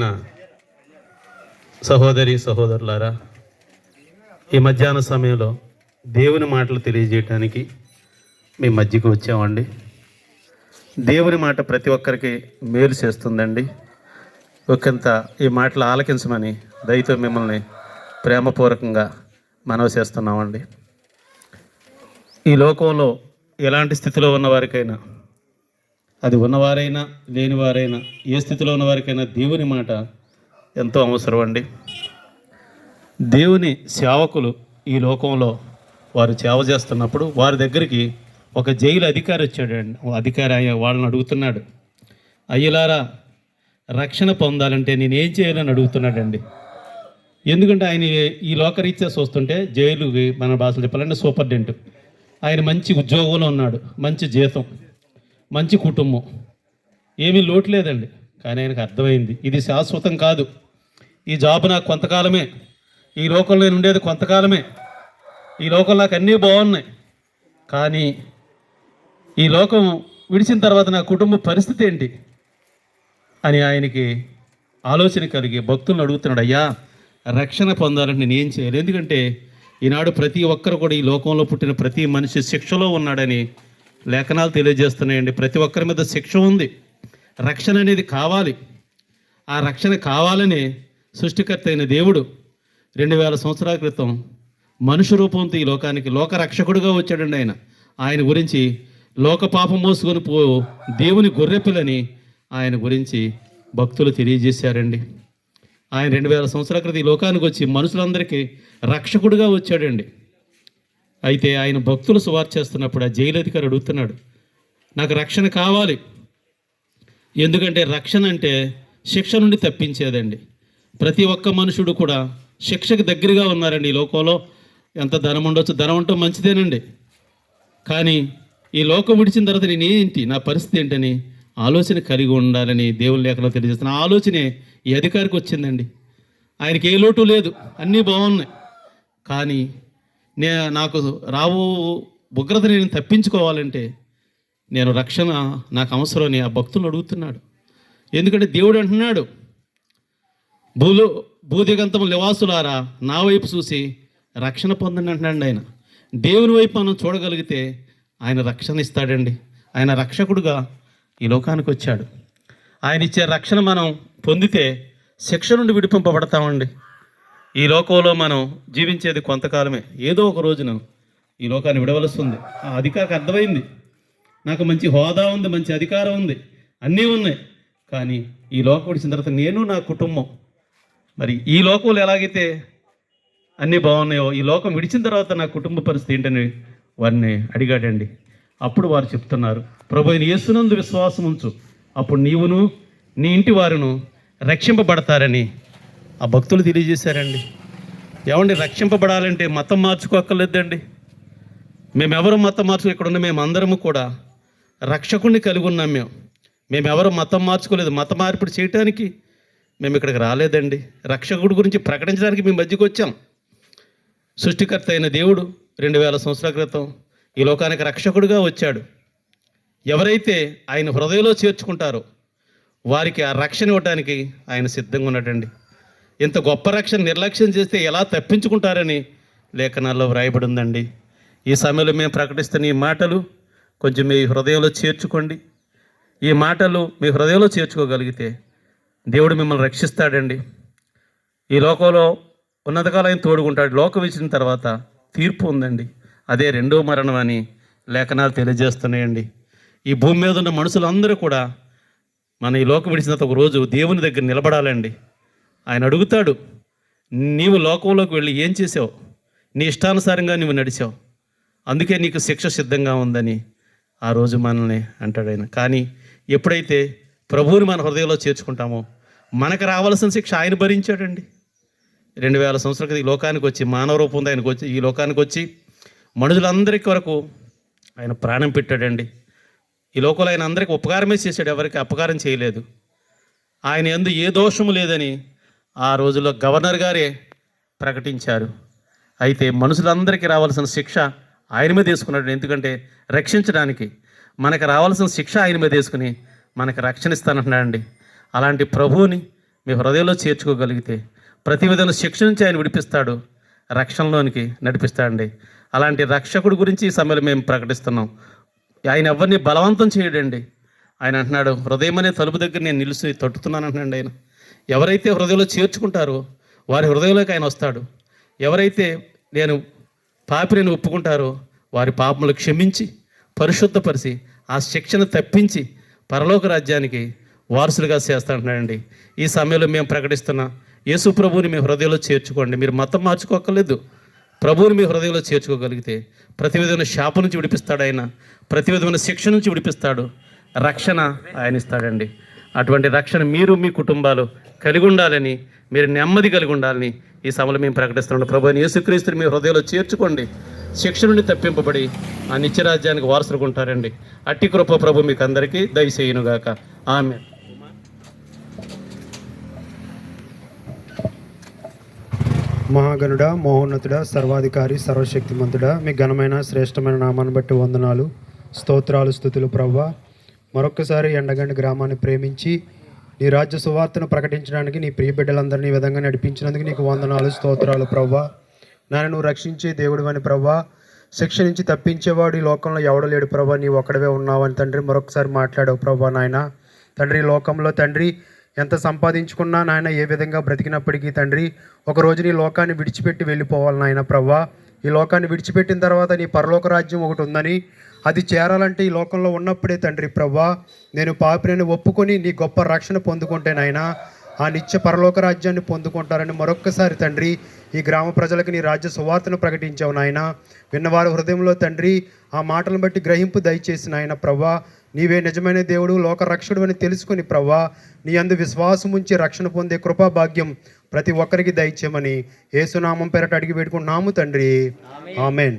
నా సహోదరి సహోదరులారా, ఈ మధ్యాహ్న సమయంలో దేవుని మాటలు తెలియజేయటానికి మీ మధ్యకు వచ్చామండి. దేవుని మాట ప్రతి ఒక్కరికి మేలు చేస్తుందండి. ఒకంత ఈ మాటలు ఆలకించమని దయతో మిమ్మల్ని ప్రేమపూర్వకంగా మనవి చేస్తున్నామండి. ఈ లోకంలో ఎలాంటి స్థితిలో ఉన్నవారికైనా, అది ఉన్నవారైనా లేనివారైనా, ఏ స్థితిలో ఉన్నవారికైనా దేవుని మాట ఎంతో అవసరం అండి. దేవుని సేవకులు ఈ లోకంలో వారు సేవ చేస్తున్నప్పుడు వారి దగ్గరికి ఒక జైలు అధికారి వచ్చాడండి. అధికారి వాళ్ళని అడుగుతున్నాడు, అయ్యలారా రక్షణ పొందాలంటే నేనేం చేయాలని అడుగుతున్నాడండి. ఎందుకంటే ఆయన ఈ లోకరీత్యా చూస్తుంటే జైలుకి మన భాషలో చెప్పాలంటే సూపరింటెండెంట్, ఆయన మంచి ఉద్యోగంలో ఉన్నాడు, మంచి జీతం, మంచి కుటుంబం, ఏమీ లోటు లేదండి. కానీ ఆయనకు అర్థమైంది ఇది శాశ్వతం కాదు, ఈ జాబ్ నాకు కొంతకాలమే, ఈ లోకంలో నేను ఉండేది కొంతకాలమే, ఈ లోకంలో నాకు అన్నీ బాగున్నాయి, కానీ ఈ లోకం విడిచిన తర్వాత నా కుటుంబ పరిస్థితి ఏంటి అని ఆయనకి ఆలోచన కలిగి భక్తులను అడుగుతున్నాడు, అయ్యా రక్షణ పొందాలంటే నేను ఏం చేయాలి? ఎందుకంటే ఈనాడు ప్రతి ఒక్కరు కూడా ఈ లోకంలో పుట్టిన ప్రతి మనిషి శిక్షలో ఉన్నాడని లేఖనాలు తెలియజేస్తున్నాయండి. ప్రతి ఒక్కరి మీద శిక్ష ఉంది. రక్షణ అనేది కావాలి. ఆ రక్షణ కావాలని సృష్టికర్త అయిన దేవుడు 2000 సంవత్సరాల క్రితం మనుషు రూపంతో ఈ లోకానికి లోక రక్షకుడుగా వచ్చాడండి. ఆయన గురించి లోక పాపం మోసుకొని దేవుని గొర్రెపిల్లని ఆయన గురించి భక్తులు తెలియజేశారండి. ఆయన 2000 సంవత్సరాల క్రితం ఈ లోకానికి వచ్చి మనుషులందరికీ రక్షకుడుగా వచ్చాడండి. అయితే ఆయన భక్తులు సువార్త చేస్తున్నప్పుడు ఆ జైలు అధికారి అడుగుతున్నాడు, నాకు రక్షణ కావాలి. ఎందుకంటే రక్షణ అంటే శిక్ష నుండి తప్పించేదండి. ప్రతి ఒక్క మనుషుడు కూడా శిక్షకు దగ్గరగా ఉన్నారండి. ఈ లోకంలో ఎంత ధనం ఉండొచ్చు, ధనం ఉండటం మంచిదేనండి, కానీ ఈ లోకం విడిచిన తర్వాత నేనేంటి, నా పరిస్థితి ఏంటని ఆలోచన కలిగి ఉండాలని దేవుని లేఖలో తెలియజేస్తున్న ఆలోచనే ఈ అధికారికి వచ్చిందండి. ఆయనకి ఏ లోటు లేదు, అన్నీ బాగున్నాయి, కానీ నాకు రావు ఉగ్రత నేను తప్పించుకోవాలంటే నేను రక్షణ నాకు అవసరం అని ఆ భక్తులు అడుగుతున్నాడు. ఎందుకంటే దేవుడు అంటున్నాడు, భూదిగంతం నివాసులారా నా వైపు చూసి రక్షణ పొందండి అంటున్నాడు. ఆయన దేవుని వైపు మనం చూడగలిగితే ఆయన రక్షణ ఇస్తాడండి. ఆయన రక్షకుడుగా ఈ లోకానికి వచ్చాడు. ఆయన ఇచ్చే రక్షణ మనం పొందితే శిక్ష నుండి విడిపింపబడతామండి. ఈ లోకంలో మనం జీవించేది కొంతకాలమే, ఏదో ఒక రోజున ఈ లోకాన్ని విడవలస్తుంది. ఆ అధికారికి అర్థమైంది, నాకు మంచి హోదా ఉంది, మంచి అధికారం ఉంది, అన్నీ ఉన్నాయి, కానీ ఈ లోకం విడిచిన తర్వాత నేను నా కుటుంబం మరి ఈ లోకంలో ఎలాగైతే అన్నీ బాగున్నాయో ఈ లోకం విడిచిన తర్వాత నా కుటుంబ పరిస్థితి ఏంటని వారిని అడిగాడండి. అప్పుడు వారు చెప్తున్నారు, ప్రభు అయిన యేసునందు విశ్వాసం ఉంచు, అప్పుడు నీవును నీ ఇంటి వారును రక్షింపబడతారని ఆ భక్తులు తెలియజేశారండి. ఏమండి, రక్షింపబడాలంటే మతం మార్చుకోక్కర్లేదండి. మేమెవరు మతం మార్చుకో, ఇక్కడ ఉన్న మేమందరము కూడా రక్షకుడిని కలిగి ఉన్నాం. మేమెవరు మతం మార్చుకోలేదు. మత మార్పిడి చేయటానికి మేము ఇక్కడికి రాలేదండి. రక్షకుడి గురించి ప్రకటించడానికి మీ మధ్యకు వచ్చాం. సృష్టికర్త అయిన దేవుడు 2000 సంవత్సరాల క్రితం ఈ లోకానికి రక్షకుడిగా వచ్చాడు. ఎవరైతే ఆయన హృదయంలో చేర్చుకుంటారో వారికి ఆ రక్షణ ఇవ్వడానికి ఆయన సిద్ధంగా ఉన్నాడండి. ఇంత గొప్ప రక్షణ నిర్లక్ష్యం చేస్తే ఎలా తప్పించుకుంటారని లేఖనాల్లో వ్రాయబడి ఉందండి. ఈ సమయంలో మేము ప్రకటిస్తున్న ఈ మాటలు కొంచెం మీ హృదయంలో చేర్చుకోండి. ఈ మాటలు మీ హృదయంలో చేర్చుకోగలిగితే దేవుడు మిమ్మల్ని రక్షిస్తాడండి. ఈ లోకంలో ఉన్నతకాలం ఆయన తోడుకుంటాడు. లోకం ఇచ్చిన తర్వాత తీర్పు ఉందండి, అదే రెండో మరణం అని లేఖనాలు తెలియజేస్తున్నాయండి. ఈ భూమి మీద ఉన్న మనుషులందరూ కూడా మన ఈ లోకం విడిచిన తర్వాత ఒక రోజు దేవుని దగ్గర నిలబడాలండి. ఆయన అడుగుతాడు, నీవు లోకంలోకి వెళ్ళి ఏం చేసావు? నీ ఇష్టానుసారంగా నువ్వు నడిచావు, అందుకే నీకు శిక్ష సిద్ధంగా ఉందని ఆ రోజు మనల్ని అంటాడు ఆయన. కానీ ఎప్పుడైతే ప్రభువుని మన హృదయంలో చేర్చుకుంటామో మనకు రావాల్సిన శిక్ష ఆయన భరించాడండి. 2000 సంవత్సరాల ఈ లోకానికి వచ్చి మానవ రూపంలో ఆయనకు వచ్చి ఈ లోకానికి వచ్చి మనుషులందరికీ వరకు ఆయన ప్రాణం పెట్టాడండి. ఈ లోకంలో ఆయన అందరికీ ఉపకారమే చేశాడు, ఎవరికి అపకారం చేయలేదు. ఆయన యందు ఏ దోషము లేదని ఆ రోజుల్లో గవర్నర్ గారే ప్రకటించారు. అయితే మనుషులందరికీ రావాల్సిన శిక్ష ఆయన మీద తీసుకున్నాడు. ఎందుకంటే రక్షించడానికి మనకు రావాల్సిన శిక్ష ఆయన మీద తీసుకుని మనకు రక్షణ ఇస్తానంటున్నాడండి. అలాంటి ప్రభువుని మీ హృదయంలో చేర్చుకోగలిగితే ప్రతి విధమైన శిక్ష నుంచి ఆయన విడిపిస్తాడు, రక్షణలోనికి నడిపిస్తాడండి. అలాంటి రక్షకుడి గురించి ఈ సమయంలో మేము ప్రకటిస్తున్నాం. ఆయన ఎవరిని బలవంతం చేయడండి. ఆయన అంటున్నాడు, హృదయం అనే తలుపు దగ్గర నేను నిలిచి తట్టుతున్నాను అంటున్నాడు ఆయన. ఎవరైతే హృదయంలో చేర్చుకుంటారో వారి హృదయంలోకి ఆయన వస్తాడు. ఎవరైతే నేను పాపిని ఒప్పుకుంటారో వారి పాపములు క్షమించి పరిశుద్ధపరిచి ఆ శిక్షను తప్పించి పరలోక రాజ్యానికి వారసులుగా చేస్తానంటున్నాడండి. ఈ సమయంలో మేము ప్రకటిస్తున్నా, యేసు ప్రభువుని మీ హృదయంలో చేర్చుకోండి. మీరు మతం మార్చుకోక్కర్లేదు. ప్రభువుని మీ హృదయంలో చేర్చుకోగలిగితే ప్రతి విధమైన శాపం నుంచి విడిపిస్తాడు ఆయన, ప్రతి విధమైన శిక్ష నుంచి విడిపిస్తాడు, రక్షణ ఆయన ఇస్తాడండి. అటువంటి రక్షణ మీరు మీ కుటుంబాలు కలిగి ఉండాలని, మీరు నెమ్మది కలిగి ఉండాలని ఈ సమయంలో మేము ప్రకటిస్తున్నాం. ప్రభువుని యేసుక్రీస్తుని మీ హృదయంలో చేర్చుకోండి. శిక్ష నుండి తప్పింపబడి ఆ నిత్యరాజ్యానికి వారసులుగా ఉంటారండి. అట్టి కృప ప్రభు మీకు అందరికీ దయచేయునుగాక. ఆమేన్. మహాగణుడా, మహోన్నతుడా, సర్వాధికారి, సర్వశక్తిమంతుడా, మీ ఘనమైన శ్రేష్టమైన నామాన్ని బట్టి వందనాలు, స్తోత్రాలు, స్తుతులు ప్రవ్వా. మరొక్కసారి ఎండగండి గ్రామాన్ని ప్రేమించి నీ రాజ్య సువార్తను ప్రకటించడానికి నీ ప్రియ బిడ్డలందరినీ ఈ విధంగా నడిపించినందుకు నీకు వందనాలు, స్తోత్రాలు ప్రవ్వా. నాయన నువ్వు రక్షించే దేవుడు అని ప్రవ్వా, శిక్ష నుంచి తప్పించేవాడు ఈ లోకంలో ఎవడు లేడు ప్రవ్వా, నీవు ఒక్కడవే ఉన్నావని తండ్రి మరొకసారి మాట్లాడావు ప్రవ్వా. నాయన తండ్రి, లోకంలో తండ్రి ఎంత సంపాదించుకున్నా నాయన, ఏ విధంగా బ్రతికినప్పటికీ తండ్రి ఒకరోజు నీ లోకాన్ని విడిచిపెట్టి వెళ్ళిపోవాలి నాయన ప్రవ్వా. ఈ లోకాన్ని విడిచిపెట్టిన తర్వాత నీ పరలోక రాజ్యం ఒకటి ఉందని, అది చేరాలంటే ఈ లోకంలో ఉన్నప్పుడే తండ్రి ప్రవ్వా నేను పాపిని ఒప్పుకొని నీ గొప్ప రక్షణ పొందుకుంటే నాయన ఆ నిత్య పరలోక రాజ్యాన్ని పొందుకుంటారని మరొక్కసారి తండ్రి ఈ గ్రామ ప్రజలకు నీ రాజ్య సువార్తను ప్రకటించావు నాయన. విన్నవారి హృదయంలో తండ్రి ఆ మాటలను బట్టి గ్రహింపు దయచేసి నాయన ప్రవ్వా, నీవే నిజమైన దేవుడు, లోక రక్షకుడు అని తెలుసుకుని ప్రవ్వా నీ అందు విశ్వాసం ఉంచి రక్షణ పొందే కృపా భాగ్యం ప్రతి ఒక్కరికి దయచేయమని యేసునామం పేరట అడిగి పెట్టుకున్నాము తండ్రి. ఆమేన్.